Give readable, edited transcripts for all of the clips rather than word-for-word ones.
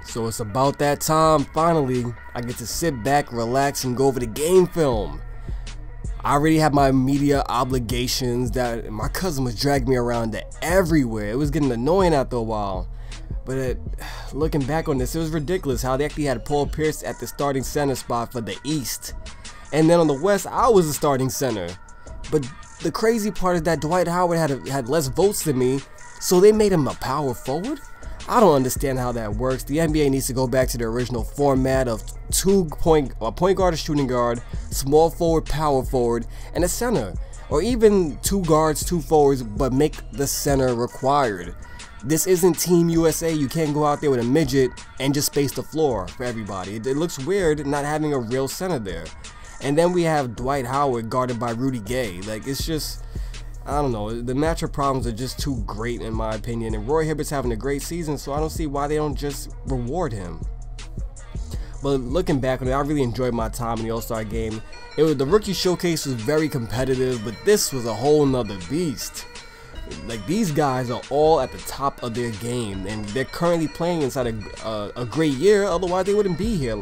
So it's about that time, finally, I get to sit back, relax, and go over the game film. I already have my media obligations that my cousin was dragging me around to everywhere. It was getting annoying after a while. But looking back on this, it was ridiculous how they actually had Paul Pierce at the starting center spot for the East. And then on the West, I was the starting center. But the crazy part is that Dwight Howard had less votes than me, so they made him a power forward? I don't understand how that works. The NBA needs to go back to the original format of a point guard, a shooting guard, small forward, power forward, and a center. Or even 2 guards, 2 forwards, but make the center required. This isn't Team USA. You can't go out there with a midget and just space the floor for everybody. It looks weird not having a real center there. And then we have Dwight Howard guarded by Rudy Gay. Like, it's just, I don't know, the matchup problems are just too great in my opinion, and Roy Hibbert's having a great season, so I don't see why they don't just reward him. But looking back on it, I really enjoyed my time in the All-Star game. The rookie showcase was very competitive, but this was a whole nother beast. Like, these guys are all at the top of their game, and they're currently playing inside a great year, otherwise they wouldn't be here.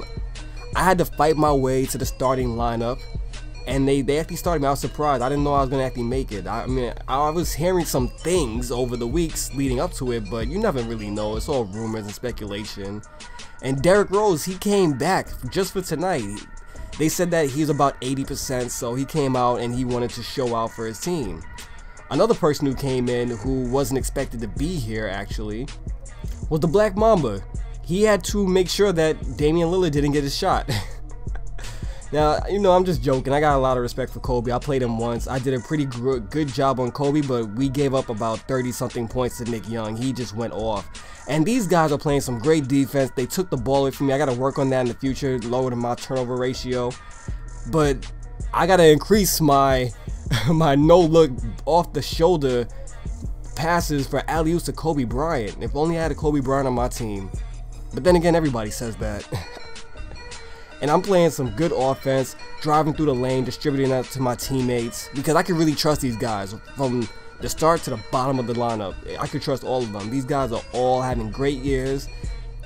I had to fight my way to the starting lineup, and they actually started me. I was surprised. I didn't know I was going to actually make it. I mean, I was hearing some things over the weeks leading up to it, but you never really know. It's all rumors and speculation. And Derrick Rose, he came back just for tonight. They said that he was about 80%, so he came out and he wanted to show out for his team. Another person who came in who wasn't expected to be here actually was the Black Mamba. He had to make sure that Damian Lillard didn't get his shot. Now, you know, I'm just joking. I got a lot of respect for Kobe. I played him once. I did a pretty good job on Kobe, but we gave up about 30-something points to Nick Young. He just went off. And these guys are playing some great defense. They took the ball away from me. I got to work on that in the future, lower my turnover ratio. But I got to increase my no-look off-the-shoulder passes for alley-oops to Kobe Bryant. If only I had a Kobe Bryant on my team. But then again, everybody says that. And I'm playing some good offense, driving through the lane, distributing that to my teammates, because I can really trust these guys from the start to the bottom of the lineup. I can trust all of them. These guys are all having great years.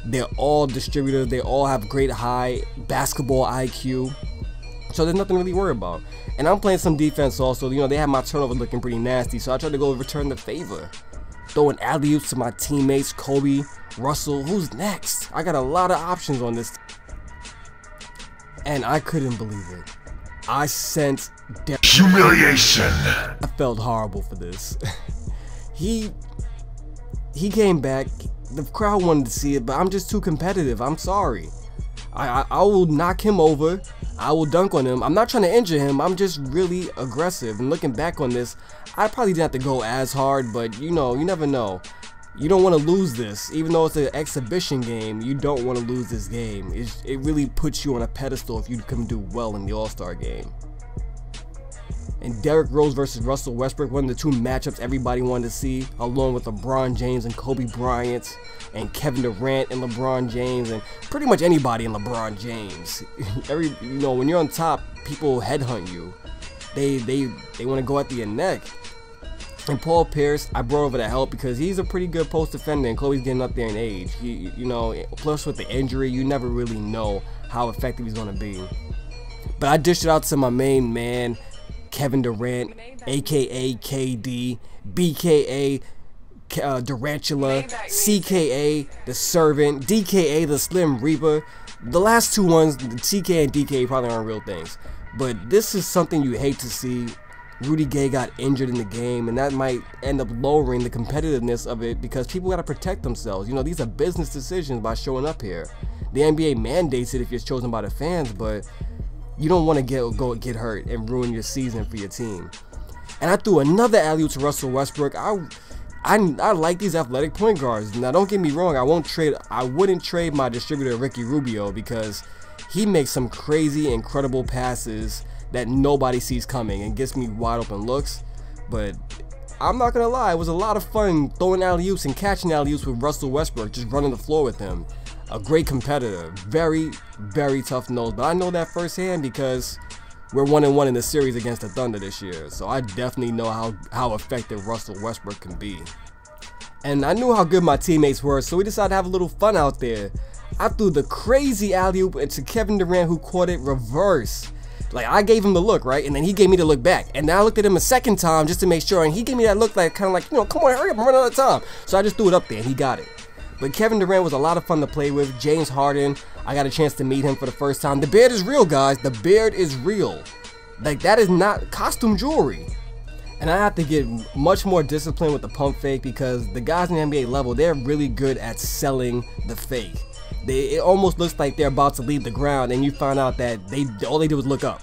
They're all distributors. They all have great high basketball IQ. So there's nothing to really worry about. And I'm playing some defense also. You know, they have my turnover looking pretty nasty, so I tried to go return the favor. Throwing alley-oops to my teammates, Kobe, Russell. Who's next? I got a lot of options on this. And I couldn't believe it. I sent humiliation. I felt horrible for this. He came back. The crowd wanted to see it, but I'm just too competitive. I'm sorry. I will knock him over. I will dunk on him. I'm not trying to injure him. I'm just really aggressive. And looking back on this, I probably didn't have to go as hard, but you know, you never know. You don't want to lose this. Even though it's an exhibition game, you don't want to lose this game. It really puts you on a pedestal if you can do well in the All-Star game. And Derrick Rose versus Russell Westbrook, one of the 2 matchups everybody wanted to see, along with LeBron James and Kobe Bryant, and Kevin Durant and LeBron James, and pretty much anybody in LeBron James. You know, when you're on top, people headhunt you. They want to go at your neck. And Paul Pierce, I brought over to help because he's a pretty good post defender, and Chloe's getting up there in age. You know, plus with the injury, you never really know how effective he's going to be. But I dished it out to my main man, Kevin Durant, aka KD, BKA Durantula, CKA the Servant, DKA the Slim Reaper. The last 2 ones, the TK and DK, probably aren't real things. But this is something you hate to see. Rudy Gay got injured in the game, and that might end up lowering the competitiveness of it because people got to protect themselves. You know, these are business decisions by showing up here. The NBA mandates it if you're chosen by the fans, but you don't want to get hurt and ruin your season for your team. And I threw another alley-oop to Russell Westbrook. I like these athletic point guards. Now, don't get me wrong. I wouldn't trade my distributor Ricky Rubio because he makes some crazy, incredible passes that nobody sees coming and gets me wide open looks. But I'm not gonna lie, it was a lot of fun throwing alley-oops and catching alley-oops with Russell Westbrook, just running the floor with him. A great competitor, very, very tough nose. But I know that firsthand because we're 1-1 in the series against the Thunder this year. So I definitely know how effective Russell Westbrook can be. And I knew how good my teammates were, so we decided to have a little fun out there. I threw the crazy alley-oop into Kevin Durant, who caught it reverse. Like, I gave him the look, right? And then he gave me the look back. And then I looked at him a second time just to make sure, and he gave me that look like, kind of like, you know, come on, hurry up, I'm running out of time. So I just threw it up there, and he got it. But Kevin Durant was a lot of fun to play with. James Harden, I got a chance to meet him for the first time. The beard is real, guys. The beard is real. Like, that is not costume jewelry. And I have to get much more disciplined with the pump fake, because the guys in the NBA level, they're really good at selling the fake. It almost looks like they're about to leave the ground, and you find out that all they did was look up.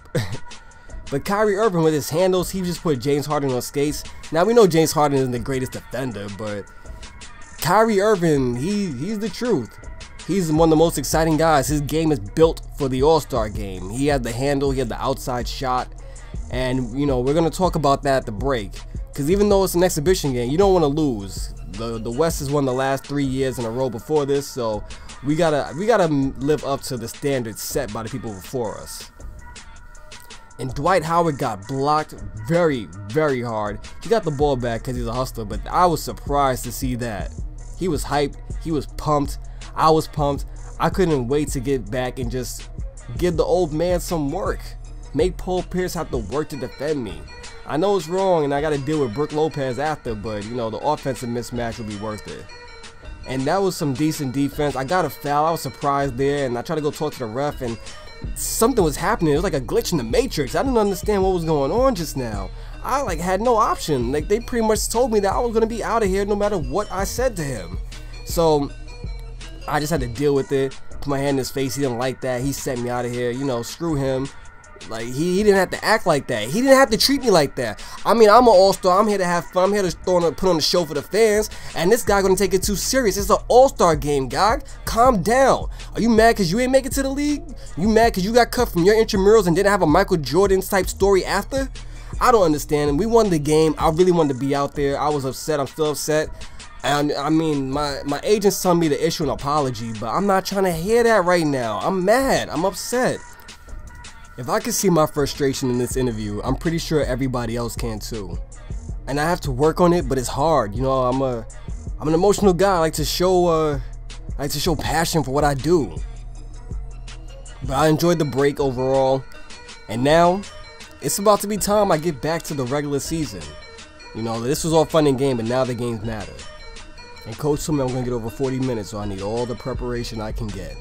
But Kyrie Irving, with his handles, he just put James Harden on skates. Now, we know James Harden isn't the greatest defender, but Kyrie Irving, he's the truth. He's one of the most exciting guys. His game is built for the All-Star game. He had the handle, he had the outside shot. And, you know, we're going to talk about that at the break. Because even though it's an exhibition game, you don't want to lose. The West has won the last 3 years in a row before this, so we gotta live up to the standards set by the people before us. And Dwight Howard got blocked very, very hard. He got the ball back because he's a hustler, but I was surprised to see that. He was hyped, he was pumped, I was pumped. I couldn't wait to get back and just give the old man some work. Make Paul Pierce have to work to defend me. I know it's wrong and I got to deal with Brook Lopez after, but you know, the offensive mismatch will be worth it. And that was some decent defense. I got a foul, I was surprised there, and I tried to go talk to the ref, and something was happening. It was like a glitch in the Matrix. I didn't understand what was going on just now. I like had no option. Like, they pretty much told me that I was gonna be out of here no matter what I said to him. So I just had to deal with it. Put my hand in his face. He didn't like that. He sent me out of here. You know, screw him. Like, he didn't have to act like that. He didn't have to treat me like that. I mean, I'm an all-star. I'm here to have fun. I'm here to put on a show for the fans. And this guy gonna take it too serious. It's an all-star game, guy. Calm down. Are you mad because you ain't make it to the league? You mad because you got cut from your intramurals and didn't have a Michael Jordan type story after? I don't understand. We won the game. I really wanted to be out there. I was upset. I'm still upset. And I mean, my agent's telling me to issue an apology, but I'm not trying to hear that right now. I'm mad. I'm upset. If I could see my frustration in this interview, I'm pretty sure everybody else can too. And I have to work on it, but it's hard. You know, I'm an emotional guy. I like to show passion for what I do. But I enjoyed the break overall, and now it's about to be time I get back to the regular season. You know, this was all fun and game, but now the games matter. And coach told me I'm gonna get over 40 minutes, so I need all the preparation I can get.